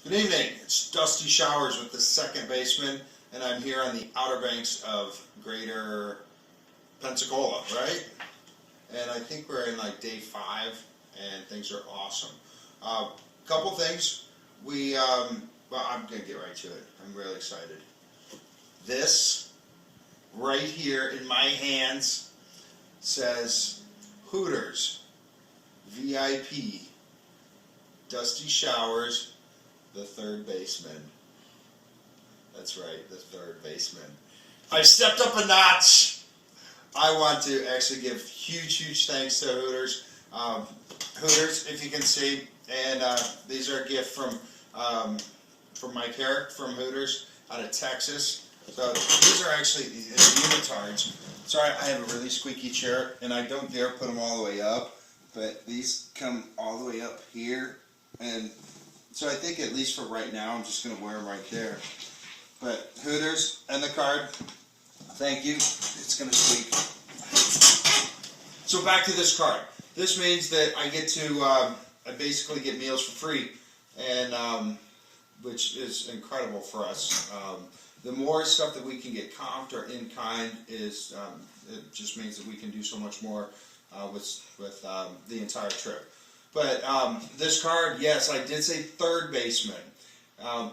Good evening. It's Dusty Showers with the second baseman, and I'm here on the Outer Banks of Greater Pensacola, right? And I think we're in like day 5, and things are awesome. Couple things. Well, I'm gonna get right to it. I'm really excited. This right here in my hands says Hooters VIP Dusty Showers, the third baseman. That's right, the third baseman. I've stepped up a notch. I want to actually give huge thanks to Hooters. Hooters, if you can see, and these are a gift from Mike Herrick from Hooters out of Texas. So these are actually unitards. Sorry, I have a really squeaky chair, and I don't dare put them all the way up, but these come all the way up here, and so I think at least for right now, I'm just going to wear them right there. But Hooters and the card, thank you. It's going to squeak. So back to this card. This means that I get to, I basically get meals for free, and which is incredible for us. The more stuff that we can get comped or in kind is, it just means that we can do so much more with the entire trip. But this card, yes, I did say third baseman.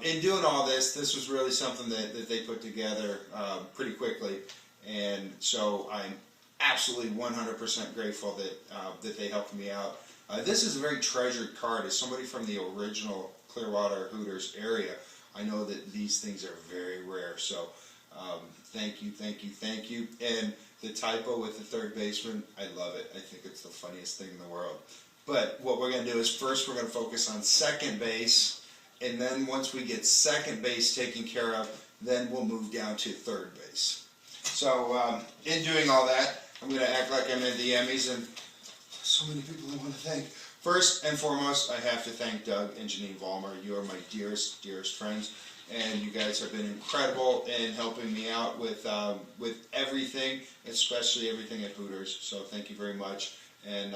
In doing all this was really something that they put together pretty quickly, and so I'm absolutely 100% grateful that they helped me out. This is a very treasured card. As somebody from the original Clearwater Hooters area, I know that these things are very rare. So thank you. And the typo with the third baseman, I love it. I think it's the funniest thing in the world. But what we're going to do is first we're going to focus on second base, and then once we get second base taken care of, then we'll move down to third base. So in doing all that, I'm going to act like I'm in the Emmys, and so many people I want to thank. First and foremost, I have to thank Doug and Janine Vollmer. You are my dearest friends, and you guys have been incredible in helping me out with everything, especially everything at Hooters. So thank you very much. And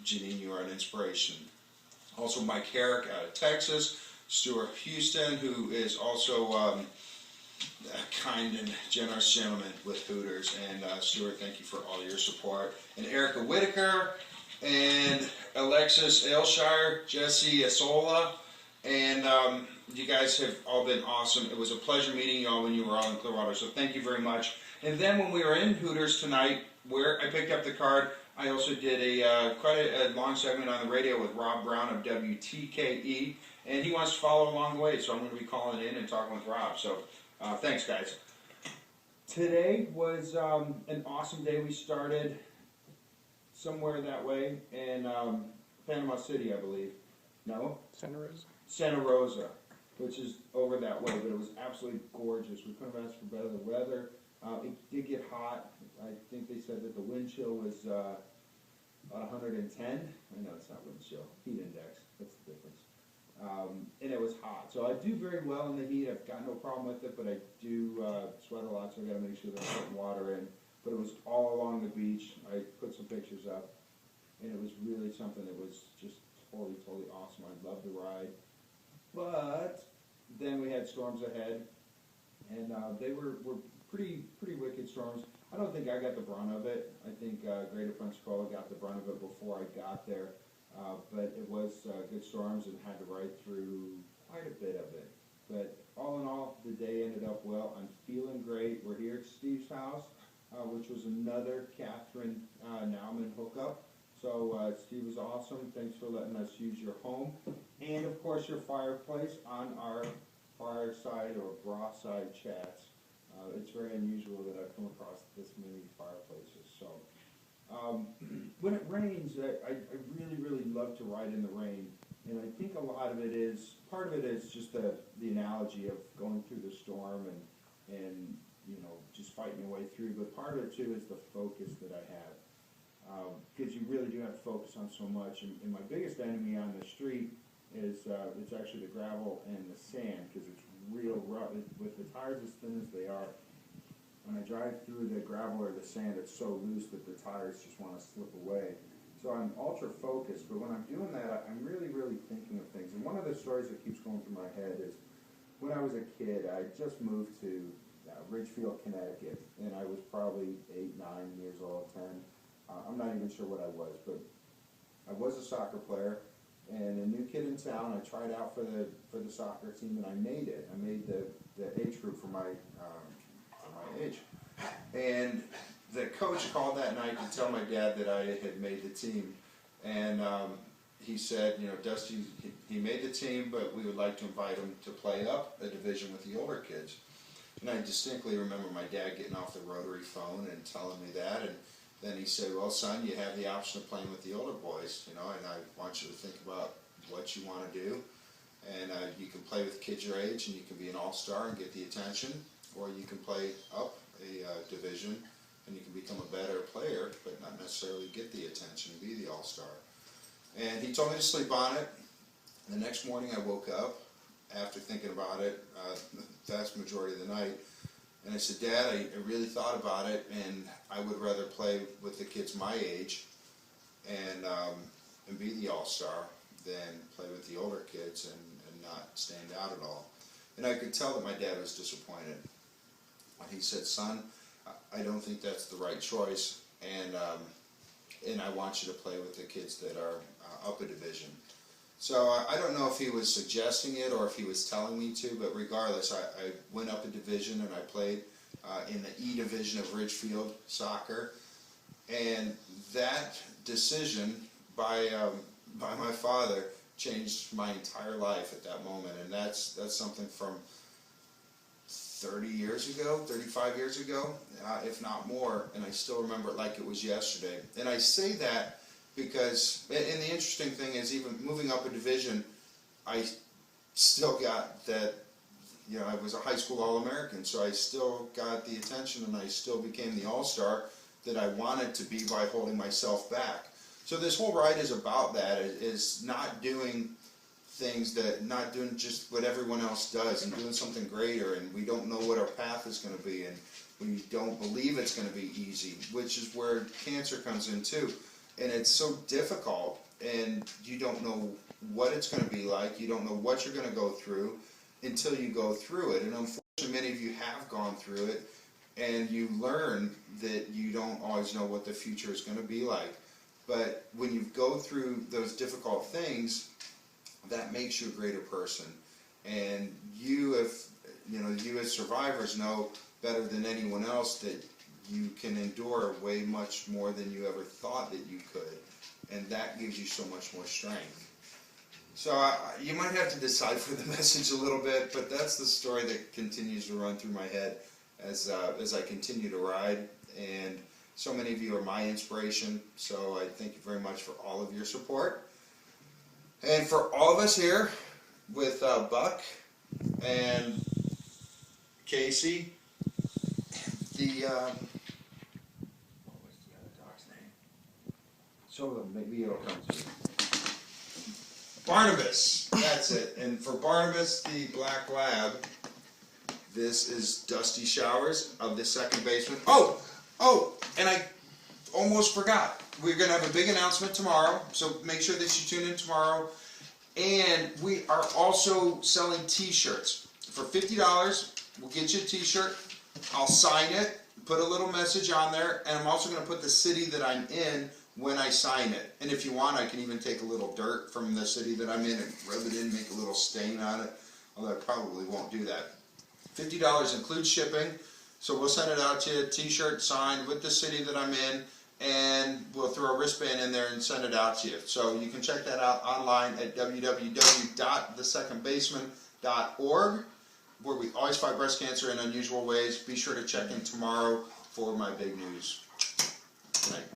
Janine, you are an inspiration. Also, Mike Herrick out of Texas, Stuart Houston, who is also a kind and generous gentleman with Hooters. And Stuart, thank you for all your support. And Erica Whitaker, and Alexis Aylshire, Jesse Asola, and you guys have all been awesome. It was a pleasure meeting you all when you were all in Clearwater, so thank you very much. And then when we were in Hooters tonight, where I picked up the card, I also did quite a long segment on the radio with Rob Brown of WTKE, and he wants to follow along the way, so I'm going to be calling in and talking with Rob. So thanks, guys. Today was an awesome day. We started somewhere that way in Panama City, I believe. No? Santa Rosa, which is over that way, but it was absolutely gorgeous. We couldn't have asked for better weather. It did get hot. I think they said that the wind chill was about 110. I know it's not wind chill, heat index. That's the difference. And it was hot. So I do very well in the heat. I've got no problem with it, but I do sweat a lot, so I got to make sure that I'm putting water in. But it was all along the beach. I put some pictures up, and it was really something that was just totally awesome. I loved the ride. But then we had storms ahead, and they were pretty wicked storms. I don't think I got the brunt of it. I think Greater Pensacola got the brunt of it before I got there. But it was good storms and had to ride through quite a bit of it. But all in all, the day ended up well. I'm feeling great. We're here at Steve's house, which was another Catherine Nauman hookup. So Steve was awesome. Thanks for letting us use your home. And of course your fireplace on our fireside or broadside chats. It's very unusual that I've come across this many fireplaces. So when it rains, I really love to ride in the rain. And I think a lot of it is, part of it is just the analogy of going through the storm and you know, just fighting your way through. But part of it too is the focus that I have. Because you really do have to focus on so much. And my biggest enemy on the street is it's actually the gravel and the sand, because it's real rough. With the tires as thin as they are, when I drive through the gravel or the sand, it's so loose that the tires just want to slip away. So I'm ultra focused, but when I'm doing that, I'm really, really thinking of things. And one of the stories that keeps going through my head is when I was a kid, I just moved to Ridgefield, Connecticut, and I was probably 8, 9 years old, 10. I'm not even sure what I was, but I was a soccer player and a new kid in town. I tried out for the soccer team and I made it. I made the age group for my age. And the coach called that night to tell my dad that I had made the team. And he said, you know, Dusty, he made the team, but we would like to invite him to play up a division with the older kids. And I distinctly remember my dad getting off the rotary phone and telling me that. And then he said, well, son, you have the option of playing with the older boys, you know, and I want you to think about what you want to do. And you can play with kids your age and you can be an all-star and get the attention, or you can play up a division and you can become a better player, but not necessarily get the attention and be the all-star. And he told me to sleep on it. The next morning I woke up after thinking about it the vast majority of the night, and I said, Dad, I really thought about it, and I would rather play with the kids my age and be the all-star than play with the older kids and not stand out at all. And I could tell that my dad was disappointed. He said, son, I don't think that's the right choice, and I want you to play with the kids that are up a division. So I don't know if he was suggesting it or if he was telling me to, but regardless, I went up a division and I played in the E division of Ridgefield soccer. And that decision by my father changed my entire life at that moment. And that's something from 30 years ago, 35 years ago, if not more, and I still remember it like it was yesterday. And I say that because, and the interesting thing is, even moving up a division, I still got that, you know, I was a high school All-American, so I still got the attention and I still became the All-Star that I wanted to be by holding myself back. So this whole ride is about that, is not doing things not doing just what everyone else does and doing something greater, and we don't know what our path is going to be, and we don't believe it's going to be easy, which is where cancer comes in too. And it's so difficult, and you don't know what it's going to be like, you don't know what you're going to go through until you go through it. And unfortunately, many of you have gone through it, and you learn that you don't always know what the future is going to be like. But when you go through those difficult things, that makes you a greater person. And you as survivors know better than anyone else that you can endure way much more than you ever thought that you could, and that gives you so much more strength. So you might have to decipher the message a little bit, but that's the story that continues to run through my head as I continue to ride. And so many of you are my inspiration, so I thank you very much for all of your support. And for all of us here with Buck and Casey, what was the other dog's name? So maybe it'll come to me. Barnabas, that's it. And for Barnabas, the black lab, this is Dusty Showers of the Second Baseman. Oh, and I almost forgot. We're going to have a big announcement tomorrow, so make sure that you tune in tomorrow. And we are also selling t-shirts. For $50, we'll get you a t-shirt. I'll sign it, put a little message on there, and I'm also going to put the city that I'm in when I sign it. And if you want, I can even take a little dirt from the city that I'm in and rub it in, make a little stain on it, although I probably won't do that. $50 includes shipping, so we'll send it out to you, a t-shirt signed with the city that I'm in, and we'll throw a wristband in there and send it out to you. So you can check that out online at www.thesecondbaseman.org, where we always fight breast cancer in unusual ways. Be sure to check in tomorrow for my big news. Good night.